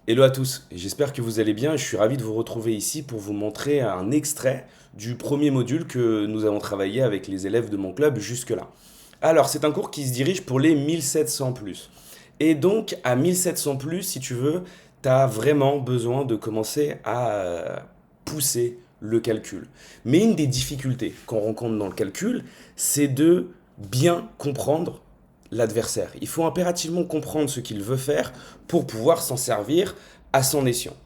Hello à tous, j'espère que vous allez bien et je suis ravi de vous retrouver ici pour vous montrer un extrait du premier module que nous avons travaillé avec les élèves de mon club jusque-là. Alors, c'est un cours qui se dirige pour les 1700 plus. Et donc, à 1700 plus, si tu veux, tu as vraiment besoin de commencer à pousser le calcul. Mais une des difficultés qu'on rencontre dans le calcul, c'est de bien comprendre l'adversaire. Il faut impérativement comprendre ce qu'il veut faire pour pouvoir s'en servir à son escient.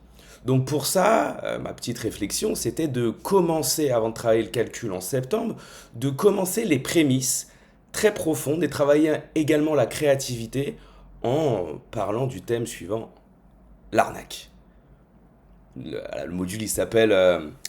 Donc pour ça, ma petite réflexion, c'était de commencer, avant de travailler le calcul en septembre, de commencer les prémices très profondes et travailler également la créativité en parlant du thème suivant, l'arnaque. Le module il s'appelle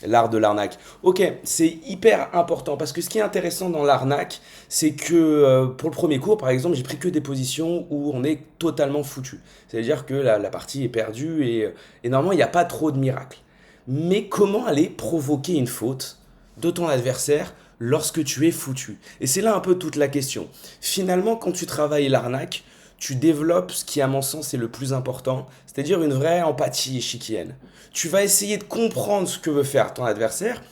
l'art de l'arnaque. Ok, c'est hyper important parce que ce qui est intéressant dans l'arnaque, c'est que pour le premier cours, par exemple, j'ai pris que des positions où on est totalement foutu. C'est-à-dire que la partie est perdue et normalement il n'y a pas trop de miracles. Mais comment aller provoquer une faute de ton adversaire lorsque tu es foutu? Et c'est là un peu toute la question. Finalement, quand tu travailles l'arnaque, tu développes ce qui, à mon sens, est le plus important, c'est-à-dire une vraie empathie échiquienne. Tu vas essayer de comprendre ce que veut faire ton adversaire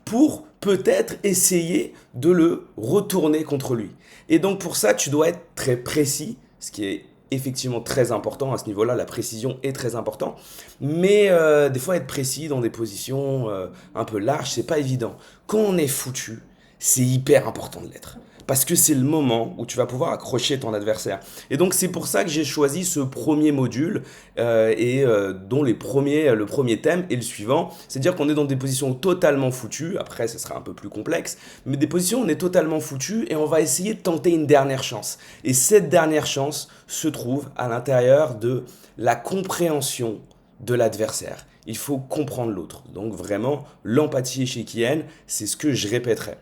pour peut-être essayer de le retourner contre lui. Et donc pour ça, tu dois être très précis, ce qui est effectivement très important à ce niveau-là, la précision est très importante, mais des fois être précis dans des positions un peu larges, c'est pas évident. Quand on est foutu, c'est hyper important de l'être. Parce que c'est le moment où tu vas pouvoir accrocher ton adversaire. Et donc c'est pour ça que j'ai choisi ce premier module dont le premier thème est le suivant. C'est-à-dire qu'on est dans des positions totalement foutues. Après, ce sera un peu plus complexe. Mais des positions où on est totalement foutu et on va essayer de tenter une dernière chance. Et cette dernière chance se trouve à l'intérieur de la compréhension de l'adversaire. Il faut comprendre l'autre. Donc vraiment, l'empathie échiquienne, c'est ce que je répéterai.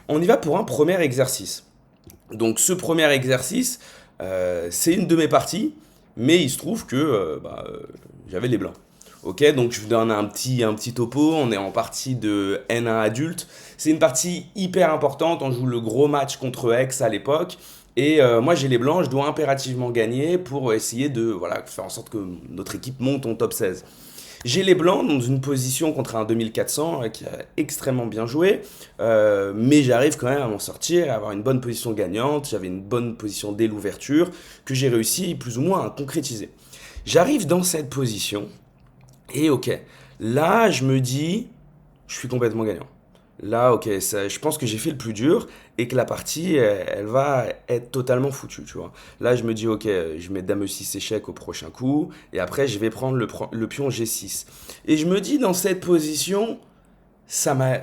On y va pour un premier exercice. Donc ce premier exercice, c'est une de mes parties, mais il se trouve que j'avais les blancs. Ok, donc je vous donne un petit topo. On est en partie de N1 adulte. C'est une partie hyper importante. On joue le gros match contre Aix à l'époque. Et moi j'ai les blancs, je dois impérativement gagner pour essayer de faire en sorte que notre équipe monte en top 16. J'ai les blancs dans une position contre un 2400 qui a extrêmement bien joué, mais j'arrive quand même à m'en sortir, à avoir une bonne position gagnante. J'avais une bonne position dès l'ouverture que j'ai réussi plus ou moins à concrétiser. J'arrive dans cette position et ok, là je me dis, je suis complètement gagnant. Là, ok, je pense que j'ai fait le plus dur et que la partie, elle va être totalement foutue, tu vois. Là, je me dis, ok, je mets dame 6 échec au prochain coup et après, je vais prendre le pion G6. Et je me dis, dans cette position, ça m'a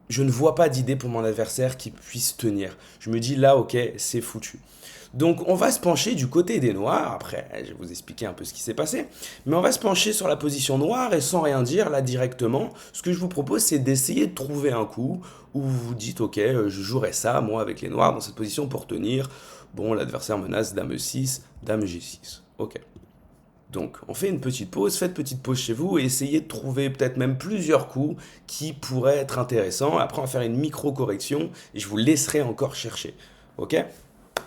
je ne vois pas d'idée pour mon adversaire qui puisse tenir. Je me dis là, ok, c'est foutu. Donc on va se pencher du côté des noirs, après je vais vous expliquer un peu ce qui s'est passé, mais on va se pencher sur la position noire et sans rien dire là directement, ce que je vous propose c'est d'essayer de trouver un coup où vous vous dites ok, je jouerai ça moi avec les noirs dans cette position pour tenir. Bon, l'adversaire menace dame 6, dame G6. Ok. Donc, on fait une petite pause, faites petite pause chez vous et essayez de trouver peut-être même plusieurs coups qui pourraient être intéressants. Après, on va faire une micro-correction et je vous laisserai encore chercher. Ok?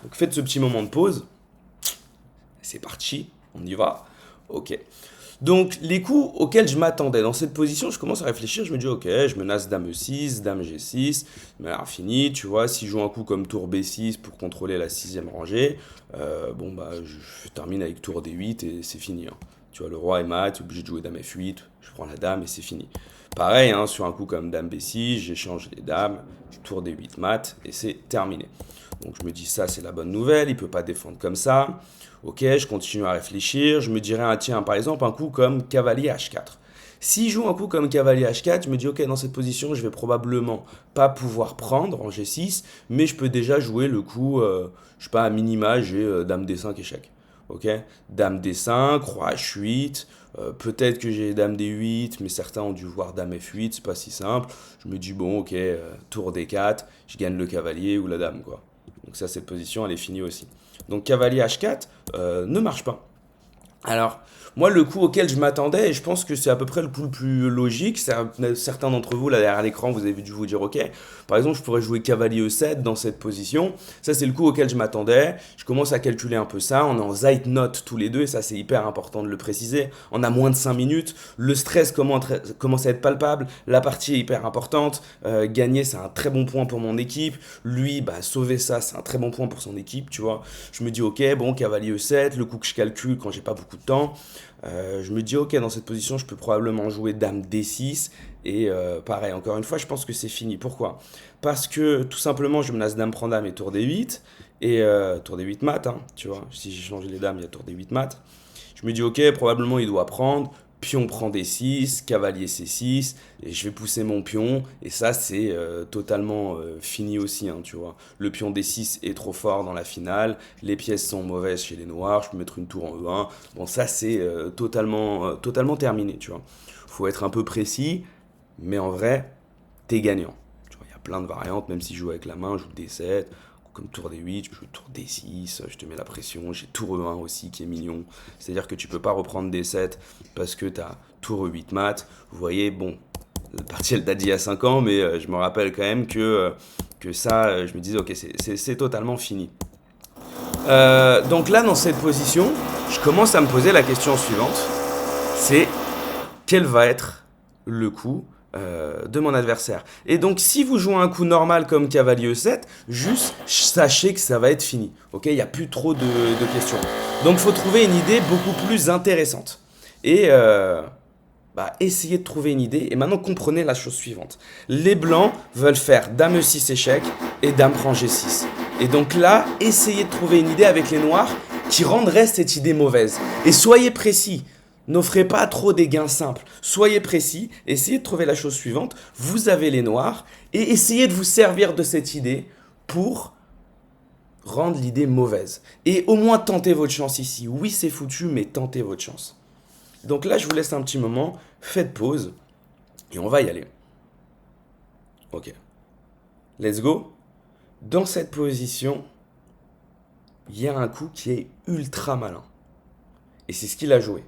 Donc, faites ce petit moment de pause. C'est parti, on y va. Ok. Donc, les coups auxquels je m'attendais dans cette position, je commence à réfléchir. Je me dis, ok, je menace dame 6, dame G6. Mais alors, fini, tu vois, si je joue un coup comme tour B6 pour contrôler la sixième rangée, je termine avec tour D8 et c'est fini, hein. Tu vois, le roi est mat, obligé de jouer dame F8, je prends la dame et c'est fini. Pareil, hein, sur un coup comme dame B6, j'échange les dames, tour D8 mat et c'est terminé. Donc je me dis ça c'est la bonne nouvelle, il peut pas défendre comme ça. Ok, je continue à réfléchir, je me dirais tiens par exemple un coup comme cavalier H4. Si je joue un coup comme cavalier H4, je me dis ok dans cette position je vais probablement pas pouvoir prendre en G6, mais je peux déjà jouer le coup, je sais pas à minima j'ai dame D5 échec. Ok, dame D5, roi H8, peut-être que j'ai dame D8, mais certains ont dû voir dame F8, c'est pas si simple. Je me dis bon ok, tour D4, je gagne le cavalier ou la dame quoi. Donc ça, cette position, elle est finie aussi. Donc cavalier H4 ne marche pas. Alors, moi, le coup auquel je m'attendais, et je pense que c'est à peu près le coup le plus logique, certains d'entre vous, là derrière l'écran, vous avez dû vous dire, ok, par exemple, je pourrais jouer cavalier E7 dans cette position. Ça, c'est le coup auquel je m'attendais. Je commence à calculer un peu ça. On est en Zeitnote tous les deux, et ça, c'est hyper important de le préciser. On a moins de 5 minutes. Le stress commence à être palpable. La partie est hyper importante. Gagner, c'est un très bon point pour mon équipe. Lui, bah, sauver ça, c'est un très bon point pour son équipe, tu vois. Je me dis, ok, bon, cavalier E7, le coup que je calcule quand j'ai pas beaucoup de temps. Je me dis, ok, dans cette position, je peux probablement jouer dame D6. Et pareil, encore une fois, je pense que c'est fini. Pourquoi? Parce que tout simplement, je menace dame prend dame et tour D8. Et tour D8 mat, hein, tu vois. Si j'ai changé les dames, il y a tour D8 mat. Je me dis, ok, probablement il doit prendre. Pion prend D6, cavalier C6, et je vais pousser mon pion, et ça c'est totalement fini aussi, hein, tu vois. Le pion D6 est trop fort dans la finale, les pièces sont mauvaises chez les noirs, je peux mettre une tour en E1, bon ça c'est totalement terminé, tu vois. Faut être un peu précis, mais en vrai, t'es gagnant. Tu vois, il y a plein de variantes, même si je joue avec la main, je joue D7, comme tour D8, je joue tour D6, je te mets la pression, j'ai tour E1 aussi qui est mignon. C'est-à-dire que tu peux pas reprendre D7 parce que tu as tour E8 mat. Vous voyez, bon, la partie elle date d'il y a 5 ans, mais je me rappelle quand même que ça, je me disais, ok, c'est totalement fini. Donc là, dans cette position, je commence à me poser la question suivante, c'est quel va être le coup de mon adversaire. Et donc, si vous jouez un coup normal comme cavalier E7, juste sachez que ça va être fini. Ok, il n'y a plus trop de questions. Donc, il faut trouver une idée beaucoup plus intéressante. Et essayez de trouver une idée. Et maintenant, comprenez la chose suivante. Les blancs veulent faire dame E6 échec et dame prend G6. Et donc là, essayez de trouver une idée avec les noirs qui rendrait cette idée mauvaise. Et soyez précis. N'offrez pas trop des gains simples. Soyez précis, essayez de trouver la chose suivante. Vous avez les noirs et essayez de vous servir de cette idée pour rendre l'idée mauvaise. Et au moins tentez votre chance ici. Oui, c'est foutu, mais tentez votre chance. Donc là, je vous laisse un petit moment. Faites pause et on va y aller. Ok. Let's go. Dans cette position, il y a un coup qui est ultra malin. Et c'est ce qu'il a joué.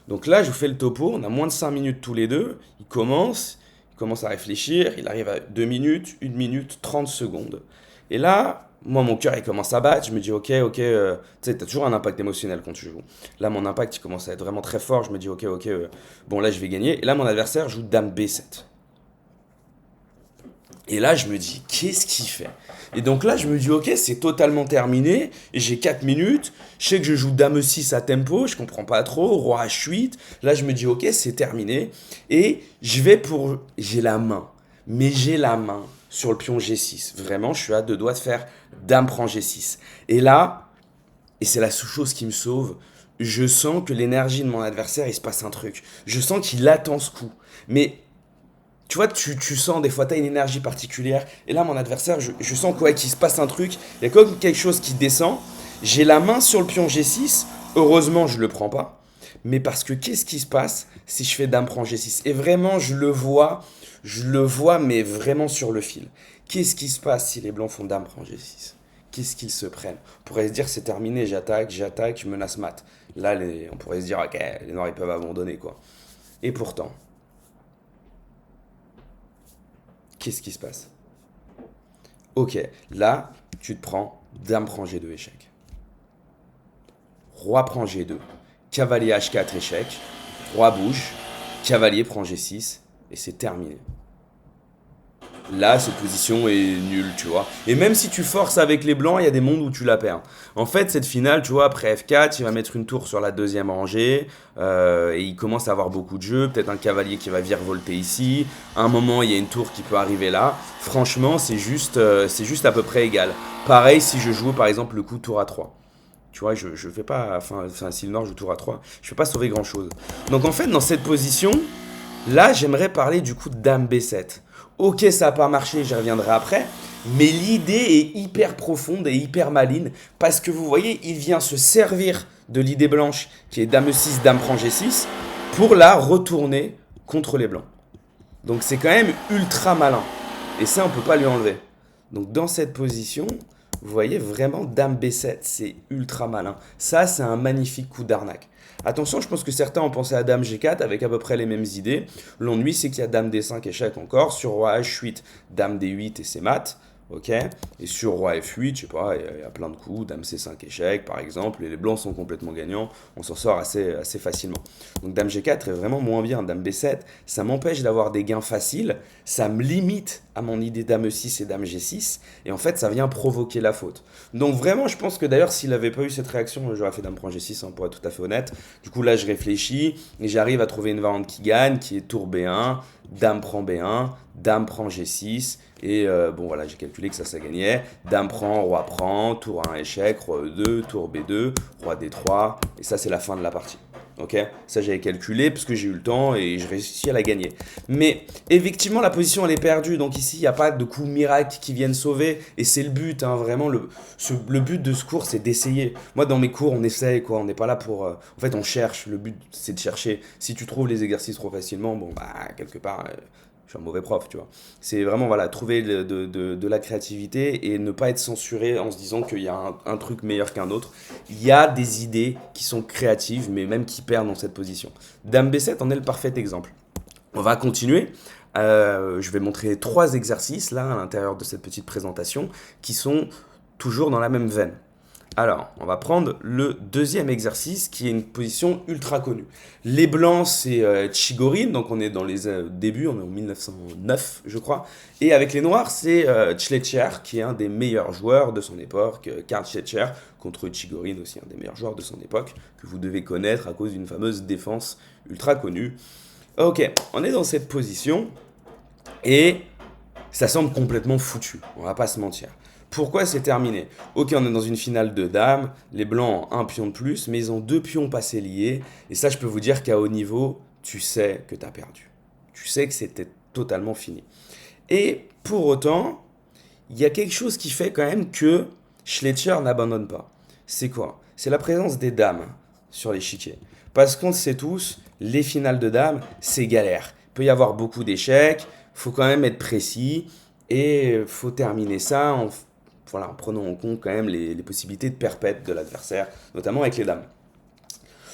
Donc là, je vous fais le topo, on a moins de 5 minutes tous les deux. Il commence à réfléchir, il arrive à 2 minutes, 1 minute, 30 secondes. Et là, moi, mon cœur, il commence à battre. Je me dis, ok, tu sais, t'as toujours un impact émotionnel quand tu joues. Là, mon impact, il commence à être vraiment très fort. Je me dis, ok, bon, là, je vais gagner. Et là, mon adversaire joue dame B7. Et là, je me dis, qu'est-ce qu'il fait? Et donc là, je me dis, ok, c'est totalement terminé. Et j'ai 4 minutes. Je sais que je joue dame E6 à tempo. Je comprends pas trop. Roi H8. Là, je me dis, ok, c'est terminé. Et je vais pour. J'ai la main. Mais j'ai la main sur le pion G6. Vraiment, je suis à 2 doigts de faire dame prend G6. Et là, et c'est la seule chose qui me sauve, je sens que l'énergie de mon adversaire, il se passe un truc. Je sens qu'il attend ce coup. Mais tu vois, tu sens des fois, tu as une énergie particulière. Et là, mon adversaire, je sens qu'il se passe un truc. Il y a comme quelque chose qui descend. J'ai la main sur le pion G6. Heureusement, je ne le prends pas. Mais parce que qu'est-ce qui se passe si je fais dame prend G6? Et vraiment, je le vois, mais vraiment sur le fil. Qu'est-ce qui se passe si les blancs font dame prend G6? Qu'est-ce qu'ils se prennent? On pourrait se dire, c'est terminé, j'attaque, je menace mat. Là, on pourrait se dire, ok, les noirs, ils peuvent abandonner, quoi. Et pourtant, qu'est-ce qui se passe? Ok, là, tu te prends dame prend G2 échec. Roi prend G2. Cavalier H4 échec. Roi bouge. Cavalier prend G6. Et c'est terminé. Là, cette position est nulle, tu vois. Et même si tu forces avec les blancs, il y a des mondes où tu la perds. En fait, cette finale, tu vois, après F4, il va mettre une tour sur la deuxième rangée. Et il commence à avoir beaucoup de jeux. Peut-être un cavalier qui va virevolter ici. À un moment, il y a une tour qui peut arriver là. Franchement, c'est juste à peu près égal. Pareil si je joue, par exemple, le coup tour à 3. Tu vois, je fais pas. Enfin, si le noir joue tour à 3, je fais pas sauver grand chose. Donc en fait, dans cette position, là, j'aimerais parler du coup de dame B7. Ok, ça n'a pas marché, j'y reviendrai après. Mais l'idée est hyper profonde et hyper maligne. Parce que vous voyez, il vient se servir de l'idée blanche qui est dame E6, dame prend G6 pour la retourner contre les blancs. Donc c'est quand même ultra malin. Et ça, on ne peut pas lui enlever. Donc dans cette position, Vous voyez vraiment dame B7, c'est ultra malin. Ça, c'est un magnifique coup d'arnaque. Attention, je pense que certains ont pensé à dame G4 avec à peu près les mêmes idées. L'ennui, c'est qu'il y a dame D5 échec encore. Sur roi H8, dame D8 et c'est mat. Ok. Et sur roi F8, je sais pas, il y a plein de coups. Dame C5 échec, par exemple. Et les blancs sont complètement gagnants. On s'en sort assez facilement. Donc dame G4 est vraiment moins bien. Dame B7, ça m'empêche d'avoir des gains faciles. Ça me limite à mon idée dame E6 et dame G6. Et en fait, ça vient provoquer la faute. Donc vraiment, je pense que d'ailleurs, s'il n'avait pas eu cette réaction, j'aurais fait dame prend G6, hein, pour être tout à fait honnête. Du coup, là, je réfléchis et j'arrive à trouver une variante qui gagne, qui est tour B1, dame prend B1, dame prend G6. Et bon, voilà, j'ai calculé que ça gagnait. Dame prend, roi prend, tour 1 échec, roi E2, tour B2, roi D3. Et ça, c'est la fin de la partie. Ok, ça j'avais calculé parce que j'ai eu le temps et je réussis à la gagner. Mais effectivement, la position elle est perdue. Donc ici, il n'y a pas de coup miracle qui viennent sauver. Et c'est le but, hein, vraiment. Le but de ce cours, c'est d'essayer. Moi, dans mes cours, on essaye, quoi. On n'est pas là pour. En fait, on cherche. Le but, c'est de chercher. Si tu trouves les exercices trop facilement, bon, bah, quelque part. Je suis un mauvais prof, tu vois. C'est vraiment, voilà, trouver de la créativité et ne pas être censuré en se disant qu'il y a un truc meilleur qu'un autre. Il y a des idées qui sont créatives, mais même qui perdent dans cette position. Dame B7 en est le parfait exemple. On va continuer. Je vais montrer 3 exercices, là, à l'intérieur de cette petite présentation, qui sont toujours dans la même veine. Alors, on va prendre le deuxième exercice qui est une position ultra connue. Les blancs, c'est Chigorin, donc on est dans les débuts, on est en 1909, je crois. Et avec les noirs, c'est Schletcher, qui est un des meilleurs joueurs de son époque, Karl Schletcher, contre Chigorin aussi, un des meilleurs joueurs de son époque, que vous devez connaître à cause d'une fameuse défense ultra connue. Ok, on est dans cette position et ça semble complètement foutu, on va pas se mentir. Pourquoi c'est terminé? Ok, on est dans une finale de dames, les blancs ont un pion de plus, mais ils ont 2 pions passés liés, et ça je peux vous dire qu'à haut niveau, tu sais que tu as perdu. Tu sais que c'était totalement fini. Et pour autant, il y a quelque chose qui fait quand même que Schletcher n'abandonne pas. C'est quoi? C'est la présence des dames sur l'échiquier. Parce qu'on le sait tous, les finales de dames, c'est galère. Il peut y avoir beaucoup d'échecs, il faut quand même être précis, et il faut terminer ça voilà, en prenant en compte quand même les possibilités de perpète de l'adversaire, notamment avec les dames.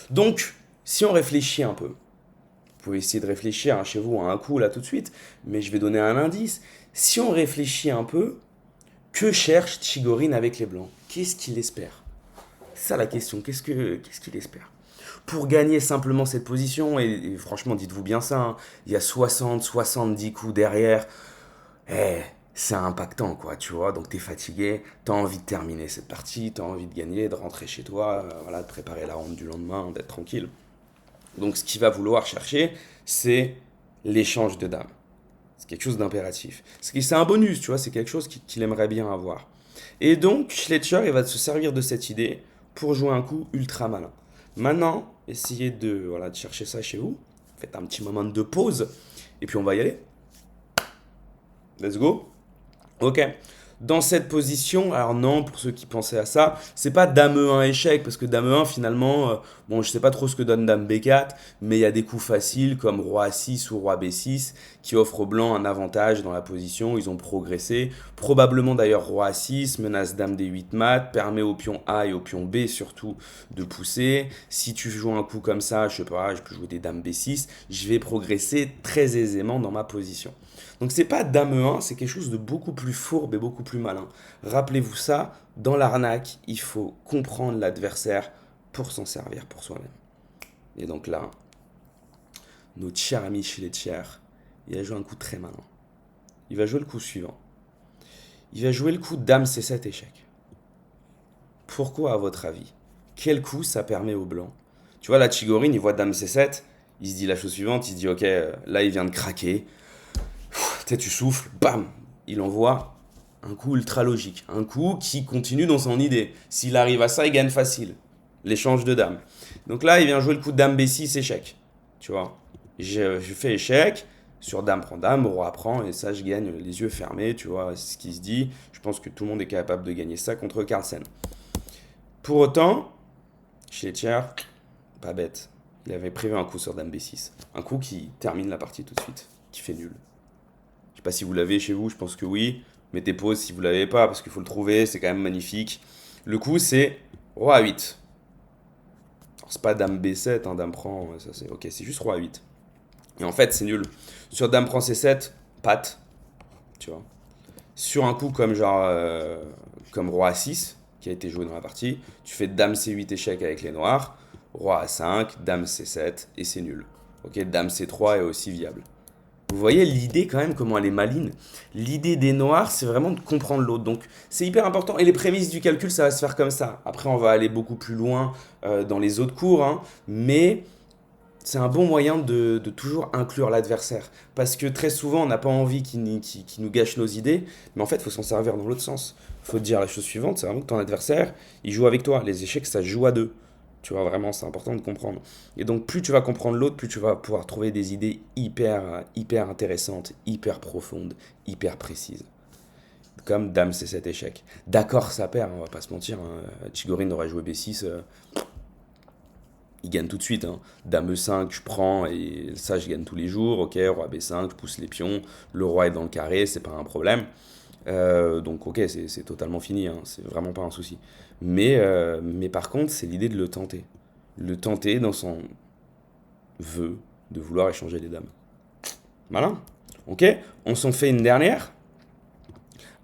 Donc, si on réfléchit un peu, vous pouvez essayer de réfléchir, hein, chez vous à un coup là tout de suite, mais je vais donner un indice. Si on réfléchit un peu, que cherche Chigorin avec les blancs? Qu'est-ce qu'il espère? C'est ça la question, qu'est-ce qu'il espère? Pour gagner simplement cette position, et franchement dites-vous bien ça, hein, il y a 60-70 coups derrière, eh, c'est impactant quoi, tu vois, donc t'es fatigué, t'as envie de terminer cette partie, t'as envie de gagner, de rentrer chez toi, voilà, de préparer la ronde du lendemain, d'être tranquille. Donc ce qu'il va vouloir chercher, c'est l'échange de dames. C'est quelque chose d'impératif. C'est un bonus, tu vois, c'est quelque chose qu'il aimerait bien avoir. Et donc, Schletcher, il va se servir de cette idée pour jouer un coup ultra malin. Maintenant, essayez de chercher ça chez vous. Faites un petit moment de pause. Et puis on va y aller. Let's go. Ok. Dans cette position, alors non, pour ceux qui pensaient à ça, c'est pas dame E1 échec, parce que dame E1 finalement, bon, je sais pas trop ce que donne dame B4, mais il y a des coups faciles comme roi A6 ou roi B6 qui offrent aux blancs un avantage dans la position, ils ont progressé. Probablement d'ailleurs roi A6, menace dame D8 mat, permet au pion A et au pion B surtout de pousser. Si tu joues un coup comme ça, je sais pas, je peux jouer des dames B6, je vais progresser très aisément dans ma position. Donc c'est pas dame E1, c'est quelque chose de beaucoup plus fourbe et beaucoup plus malin. Rappelez-vous ça, dans l'arnaque, il faut comprendre l'adversaire pour s'en servir pour soi-même. Et donc là, notre cher ami Schletcher, il a joué un coup très malin. Il va jouer le coup suivant. Il va jouer le coup dame C7 échec. Pourquoi à votre avis? Quel coup ça permet aux blancs? Tu vois, là, Chigorin, il voit dame C7, il se dit la chose suivante, il se dit ok, là il vient de craquer, tu souffles, bam, il envoie un coup ultra logique, un coup qui continue dans son idée. S'il arrive à ça, il gagne facile. L'échange de dames. Donc là, il vient jouer le coup de dame B6, échec. Tu vois, je fais échec, sur dame prend dame, roi prend, et ça, je gagne les yeux fermés, tu vois, c'est ce qui se dit. Je pense que tout le monde est capable de gagner ça contre Carlsen. Pour autant, Schletcher, pas bête, il avait prévu un coup sur dame B6. Un coup qui termine la partie tout de suite, qui fait nul. Je sais pas si vous l'avez chez vous, je pense que oui. Mettez pause si vous l'avez pas, parce qu'il faut le trouver, c'est quand même magnifique. Le coup, c'est roi A8. Alors, c'est pas dame B7, hein, dame prend, ça c'est ok, c'est juste roi A8. Et en fait, c'est nul. Sur dame prend C7, patte, tu vois. Sur un coup comme genre comme roi A6 qui a été joué dans la partie, tu fais dame C8 échec avec les noirs, roi A5, dame C7 et c'est nul. Ok, dame C3 est aussi viable. Vous voyez l'idée quand même comment elle est maligne. L'idée des noirs, c'est vraiment de comprendre l'autre. Donc c'est hyper important. Et les prémices du calcul, ça va se faire comme ça. Après, on va aller beaucoup plus loin dans les autres cours, hein, mais c'est un bon moyen de toujours inclure l'adversaire. Parce que très souvent, on n'a pas envie qu'il nous gâche nos idées, mais en fait, il faut s'en servir dans l'autre sens. Il faut te dire la chose suivante, c'est vraiment que ton adversaire, il joue avec toi. Les échecs, ça se joue à deux. Tu vois, vraiment, c'est important de comprendre. Et donc, plus tu vas comprendre l'autre, plus tu vas pouvoir trouver des idées hyper intéressantes, hyper profondes, hyper précises. Comme Dame C7 échec. D'accord, ça perd, on va pas se mentir. Hein. Chigorin aurait joué B6, il gagne tout de suite. Hein. Dame E5, je prends et ça, je gagne tous les jours. Ok, roi B5, je pousse les pions. Le roi est dans le carré, c'est pas un problème. Donc, ok, c'est totalement fini. Hein. C'est vraiment pas un souci. Mais par contre, c'est l'idée de le tenter. Le tenter dans son vœu de vouloir échanger les dames. Malin. Ok, on s'en fait une dernière.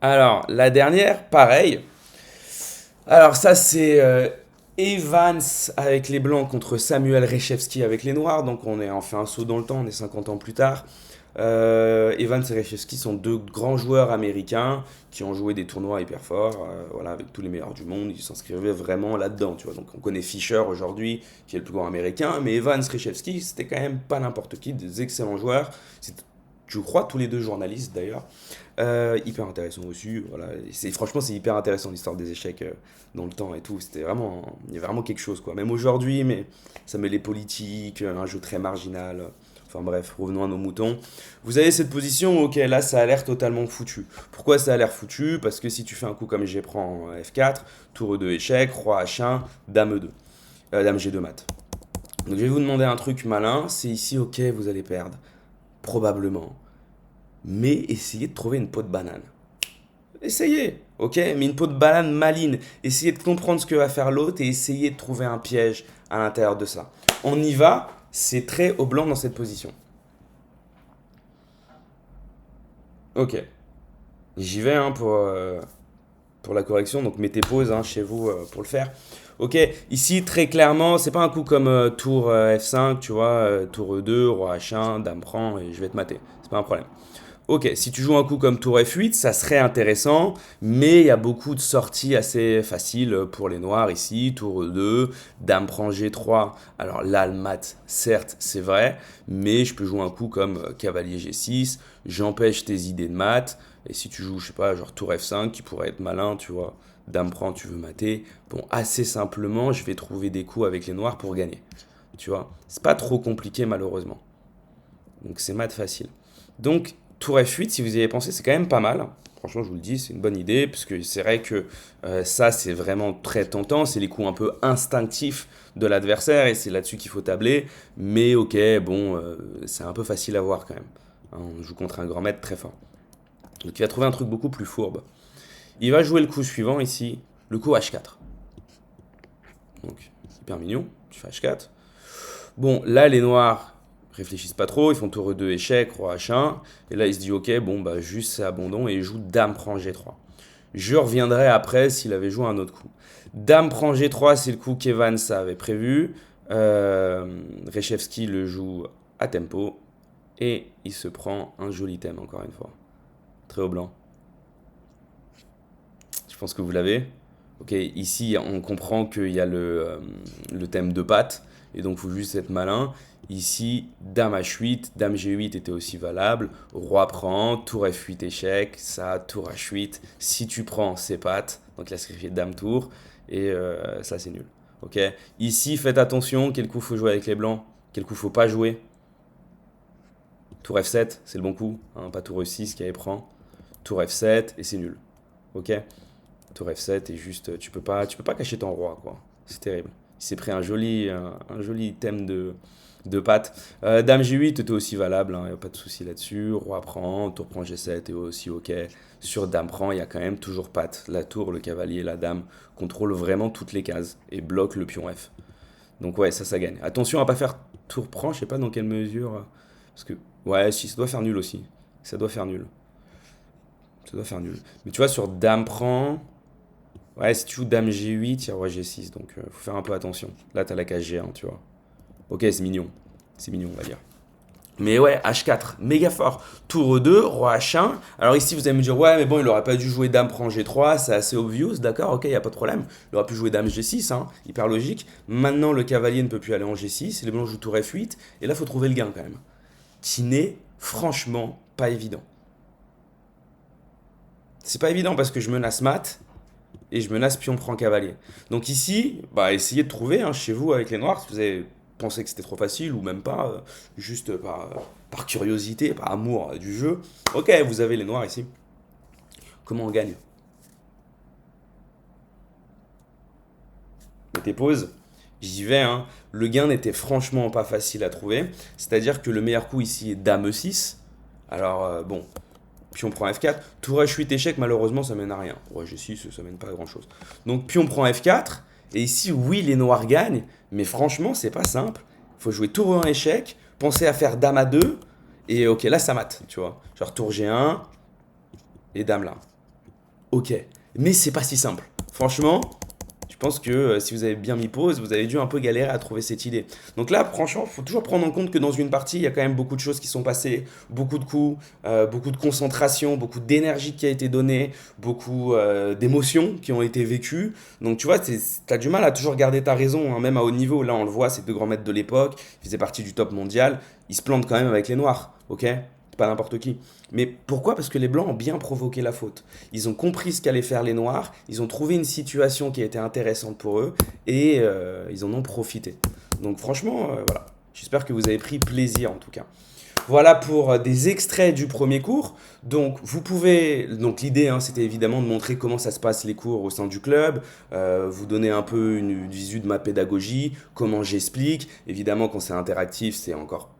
Alors, la dernière, pareil. Alors, ça, c'est Evans avec les blancs contre Samuel Reshevsky avec les noirs. Donc on fait un saut dans le temps, on est 50 ans plus tard. Evans et Reshevsky sont deux grands joueurs américains qui ont joué des tournois hyper forts, voilà, avec tous les meilleurs du monde. Ils s'inscrivaient vraiment là-dedans. Tu vois. Donc on connaît Fischer aujourd'hui, qui est le plus grand américain, mais Evans, Reshevsky, c'était quand même pas n'importe qui, des excellents joueurs. C'est, je crois, tous les deux journalistes d'ailleurs. Hyper intéressant aussi. Voilà. Franchement, c'est hyper intéressant l'histoire des échecs dans le temps et tout. C'était vraiment, il y a vraiment quelque chose quoi. Même aujourd'hui, mais ça met les politiques, un jeu très marginal. Enfin bref, revenons à nos moutons. Vous avez cette position, ok, là ça a l'air totalement foutu. Pourquoi ça a l'air foutu? Parce que si tu fais un coup comme G prend F4, tour E2 échec, roi H1, dame E2, dame G2 mat. Donc je vais vous demander un truc malin. C'est ici, ok, vous allez perdre. Probablement. Mais essayez de trouver une peau de banane. Essayez, ok? Mais une peau de banane maligne. Essayez de comprendre ce que va faire l'autre et essayez de trouver un piège à l'intérieur de ça. On y va, c'est très au blanc dans cette position. Ok. J'y vais hein, pour la correction, donc mettez pause hein, chez vous pour le faire. Ok, ici très clairement, c'est pas un coup comme tour F5, tu vois, tour E2, roi H1, dame prend et je vais te mater. C'est pas un problème. Ok, si tu joues un coup comme tour F8, ça serait intéressant, mais il y a beaucoup de sorties assez faciles pour les noirs ici. Tour E2, dame prend G3. Alors là, le mat, certes, c'est vrai, mais je peux jouer un coup comme cavalier G6, j'empêche tes idées de mat. Et si tu joues, je sais pas, genre tour F5, qui pourrait être malin, tu vois, dame prend, tu veux mater. Bon, assez simplement, je vais trouver des coups avec les noirs pour gagner. Tu vois, c'est pas trop compliqué malheureusement. Donc c'est mat facile. Donc tour F8, si vous y avez pensé, c'est quand même pas mal. Franchement, je vous le dis, c'est une bonne idée, parce que c'est vrai que ça, c'est vraiment très tentant. C'est les coups un peu instinctifs de l'adversaire, et c'est là-dessus qu'il faut tabler. Mais ok, bon, c'est un peu facile à voir quand même. Hein, on joue contre un grand maître très fort. Donc il va trouver un truc beaucoup plus fourbe. Il va jouer le coup suivant ici, le coup H4. Donc, hyper mignon, tu fais H4. Bon, là, les noirs réfléchissent pas trop, ils font tour E2 échec, roi H1, et là il se dit ok, bon bah juste c'est abandon, et il joue dame prend G3. Je reviendrai après s'il avait joué un autre coup. Dame prend G3, c'est le coup qu'Evans avait prévu. Reshevsky le joue à tempo, et il se prend un joli thème encore une fois. Très au blanc. Je pense que vous l'avez. Ok, ici on comprend qu'il y a le thème de patte, et donc il faut juste être malin. Ici, dame H8, dame G8 était aussi valable, roi prend, tour F8 échec, ça, tour H8, si tu prends, c'est patte, donc il a sacrifié dame tour, et ça c'est nul. Ok, ici faites attention, quel coup faut jouer avec les blancs, quel coup faut pas jouer. Tour F7, c'est le bon coup, hein, pas tour E6 qui avait prend, tour F7, et c'est nul. Ok, tour F7 et juste tu peux pas cacher ton roi quoi. C'est terrible. Il s'est pris un joli thème de pattes. Dame G8 était aussi valable, il n'y a pas de souci là-dessus. Roi prend, tour prend G7 est aussi ok. Sur Dame prend, il y a quand même toujours pattes. La tour, le cavalier, la dame contrôlent vraiment toutes les cases et bloquent le pion F. Donc ouais, ça gagne. Attention à pas faire tour prend, je sais pas dans quelle mesure. Parce que, ouais, si, ça doit faire nul aussi. Ça doit faire nul. Ça doit faire nul. Mais tu vois, sur Dame prend, ouais, si tu joues Dame G8, il y a Roi G6, donc faut faire un peu attention. Là, t'as la case G1, tu vois. Ok, c'est mignon. C'est mignon, on va dire. Mais ouais, H4, méga fort. Tour E2, Roi H1. Alors ici, vous allez me dire, ouais, mais bon, il aurait pas dû jouer Dame prend G3, c'est assez obvious, d'accord, ok, il n'y a pas de problème. Il aurait pu jouer Dame G6, hein, hyper logique. Maintenant, le cavalier ne peut plus aller en G6, les blancs jouent Tour F8, et là, il faut trouver le gain quand même. Qui n'est franchement pas évident. C'est pas évident parce que je menace mat, et je menace pion prend cavalier. Donc ici, bah, essayez de trouver hein, chez vous avec les noirs, si vous avez pensé que c'était trop facile ou même pas, juste par curiosité, par amour du jeu. Ok, vous avez les noirs ici. Comment on gagne? Mettez pause. J'y vais. Hein. Le gain n'était franchement pas facile à trouver. C'est-à-dire que le meilleur coup ici est Dame E6. Alors, bon, pion prend F4. Tour H8 échec, malheureusement, ça mène à rien. Ouais, G6, ça mène pas à grand chose. Donc, pion prend F4. Et ici, oui, les noirs gagnent. Mais franchement, c'est pas simple. Il faut jouer tour E1 échec. Penser à faire Dame A2. Et ok, là, ça mate, tu vois. Genre tour G1 et Dame là. Ok. Mais c'est pas si simple. Franchement, je pense que si vous avez bien mis pause, vous avez dû un peu galérer à trouver cette idée. Donc là, franchement, il faut toujours prendre en compte que dans une partie, il y a quand même beaucoup de choses qui sont passées, beaucoup de coups, beaucoup de concentration, beaucoup d'énergie qui a été donnée, beaucoup d'émotions qui ont été vécues. Donc tu vois, tu as du mal à toujours garder ta raison, hein, même à haut niveau. Là, on le voit, ces deux grands maîtres de l'époque, ils faisaient partie du top mondial, ils se plantent quand même avec les noirs, ok? C'est pas n'importe qui. Mais pourquoi? Parce que les blancs ont bien provoqué la faute. Ils ont compris ce qu'allaient faire les noirs, ils ont trouvé une situation qui a été intéressante pour eux et ils en ont profité. Donc franchement, voilà. J'espère que vous avez pris plaisir en tout cas. Voilà pour des extraits du premier cours. Donc vous pouvez, donc l'idée hein, c'était évidemment de montrer comment ça se passe les cours au sein du club, vous donner un peu une visu de ma pédagogie, comment j'explique. Évidemment quand c'est interactif c'est encore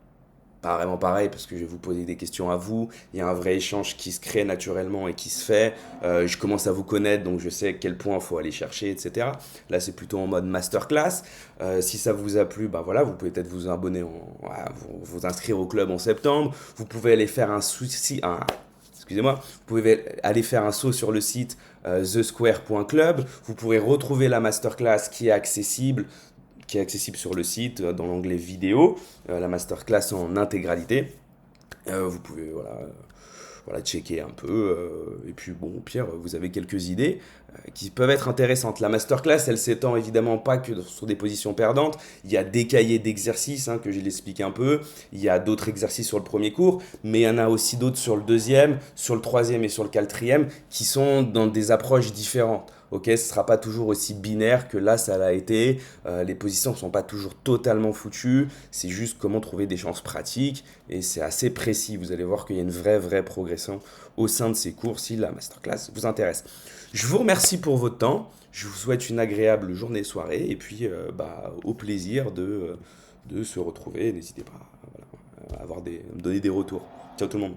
pas vraiment pareil parce que je vais vous poser des questions à vous. Il y a un vrai échange qui se crée naturellement et qui se fait. Je commence à vous connaître donc je sais quel point il faut aller chercher, etc. Là c'est plutôt en mode masterclass. Si ça vous a plu, bah voilà, vous pouvez peut-être vous abonner, voilà, vous inscrire au club en septembre. Vous pouvez aller faire excusez-moi, vous pouvez aller faire un saut sur le site thesquare.club. Vous pourrez retrouver la masterclass qui est accessible sur le site dans l'onglet vidéo, la masterclass en intégralité. Vous pouvez voilà, checker un peu. Et puis bon, au pire, vous avez quelques idées qui peuvent être intéressantes. La masterclass, elle s'étend évidemment pas que sur des positions perdantes. Il y a des cahiers d'exercices hein, que je l'explique un peu. Il y a d'autres exercices sur le premier cours, mais il y en a aussi d'autres sur le deuxième, sur le troisième et sur le quatrième qui sont dans des approches différentes. Ok, ce ne sera pas toujours aussi binaire que là ça l'a été. Les positions ne sont pas toujours totalement foutues. C'est juste comment trouver des chances pratiques et c'est assez précis. Vous allez voir qu'il y a une vraie progression au sein de ces cours si la masterclass vous intéresse. Je vous remercie pour votre temps. Je vous souhaite une agréable journée, soirée et puis au plaisir de se retrouver. N'hésitez pas à me donner des retours. Ciao tout le monde.